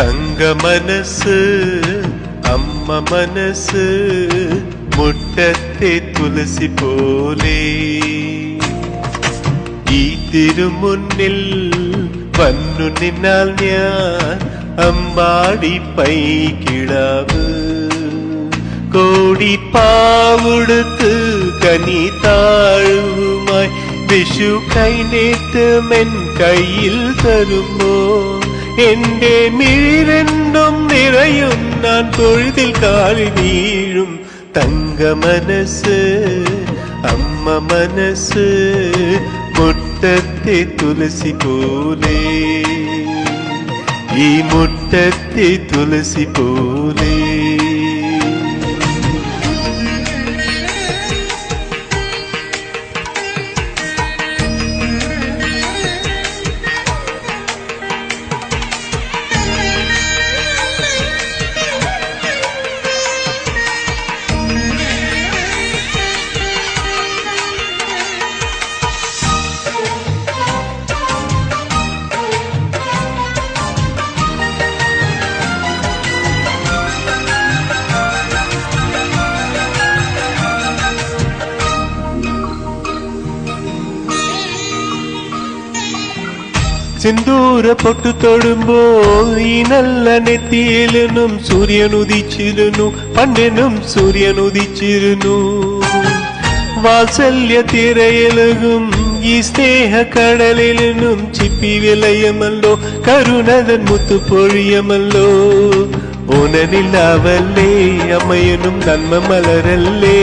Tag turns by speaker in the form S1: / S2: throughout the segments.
S1: തങ്ക മനസ്സ് അമ്മ മനസ്സ് മുറ്റത്തെ തുളസി പോലെ ഈ തിരുമുന്നിൽ വന്നു നിന്നാൽ ഞാൻ അമ്പാടി പൈകിടാവ് കോടി പാവുടുത്ത് കനി താഴുമായി വിഷു കൈനേറ്റമെൻ കയ്യിൽ തരുമോ എന്റെ മിഴിരണ്ടും നിറയും ഞാൻ തൊഴുതിൽ കാലി വീഴും തങ്ക മനസ്സ് അമ്മ മനസ്സ് മുറ്റത്തെ തുളസി പോലെ ഈ മുറ്റത്തെ തുളസി പോലെ സിന്ദൂര പൊട്ടു തൊടുമ്പോൾ ഈ നല്ല നെറ്റിയിലും സൂര്യൻ ഉദിച്ചിരുന്നു പണ്ടെന്നും സൂര്യൻ ഉദിച്ചിരുന്നു വാത്സല്യ തിരയിലും ഈ സ്നേഹ കടലിലും ചിപ്പി വിലയമല്ലോ കരുണതൻ മുത്തു പൊഴിയമല്ലോ ഓനനില്ലാവല്ലേ അമ്മയനും നന്മ മലരല്ലേ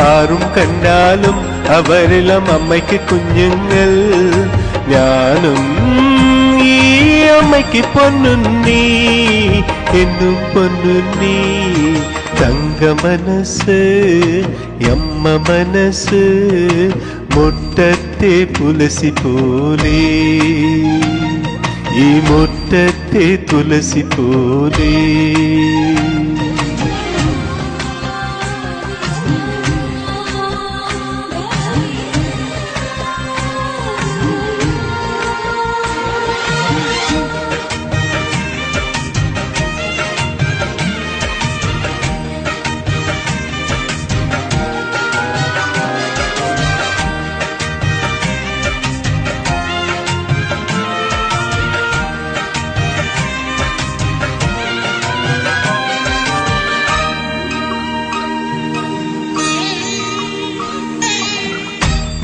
S1: ആരും കണ്ടാലും അവരെല്ലാം അമ്മയ്ക്ക് കുഞ്ഞുങ്ങൾ ഞാനും ഈ അമ്മയ്ക്ക് പൊന്നുണ്ണി എന്നും പൊന്നുണ്ണി തങ്ക മനസ്സ് അമ്മ മനസ്സ് മുറ്റത്തെ തുളസി പോലെ ഈ മുറ്റത്തെ തുളസി പോലെ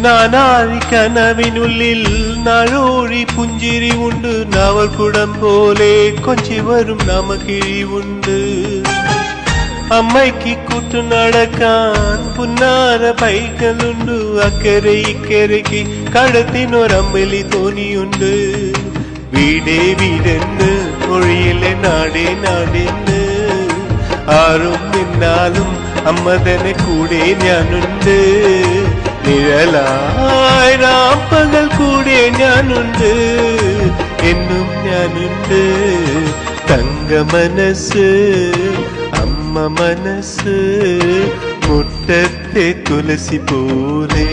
S1: നാനാഴി കനവിനുള്ളിൽ നാഴോഴി പുഞ്ചിരി ഉണ്ട് നാവൽക്കുടം പോലെ കൊച്ചി വരും നാമക്കിഴിവുണ്ട് അമ്മയ്ക്ക് കൂട്ടു നടക്കാൻ പുന്നാര പൈകളുണ്ട് അക്കരെ ഇക്കരയ്ക്ക് കടത്തിനൊരമ്പലി തോന്നിയുണ്ട് വീടേ വീടെന്ന് മൊഴിയിലെ നാടേ നാടെന്ന് ആരും നിന്നാലും അമ്മ തന്നെ കൂടെ ഞാനുണ്ട് നിഴലായി രാപ്പകൽ കൂടെ ഞാനുണ്ട് എന്നും ഞാനുണ്ട് തങ്ക മനസ്സ് അമ്മ മനസ്സ് മുറ്റത്തെ തുളസി പോലെ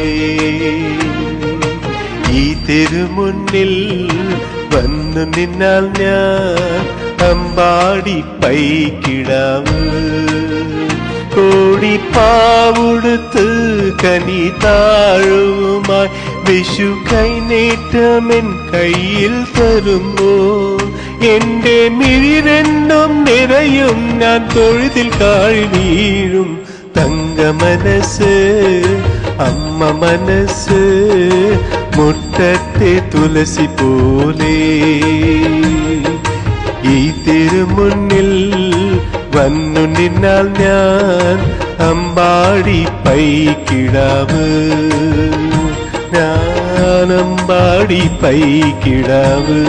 S1: ഈ തിരുമുന്നിൽ വന്നു നിന്നാൽ ഞാൻ അമ്പാടി പൈകിടാവ് കോടി പാവുടുത്ത് കനി താഴുമായി വിഷു കൈനേറ്റമെൻ കയ്യിൽ തരുമോ എന്റെ മിഴിരണ്ടും നിറയും ഞാൻ തൊഴുതിൽ കാഴി വീഴും തങ്ക മനസ്സ് അമ്മ മനസ്സ് മുറ്റത്തെ തുളസി പോലെ ഈ തിരുമുന്നിൽ വന്നു നിന്നാൽ ഞാൻ അമ്പാടി പൈകിടാവ് ഞാൻ അമ്പാടി പൈകിടാവ്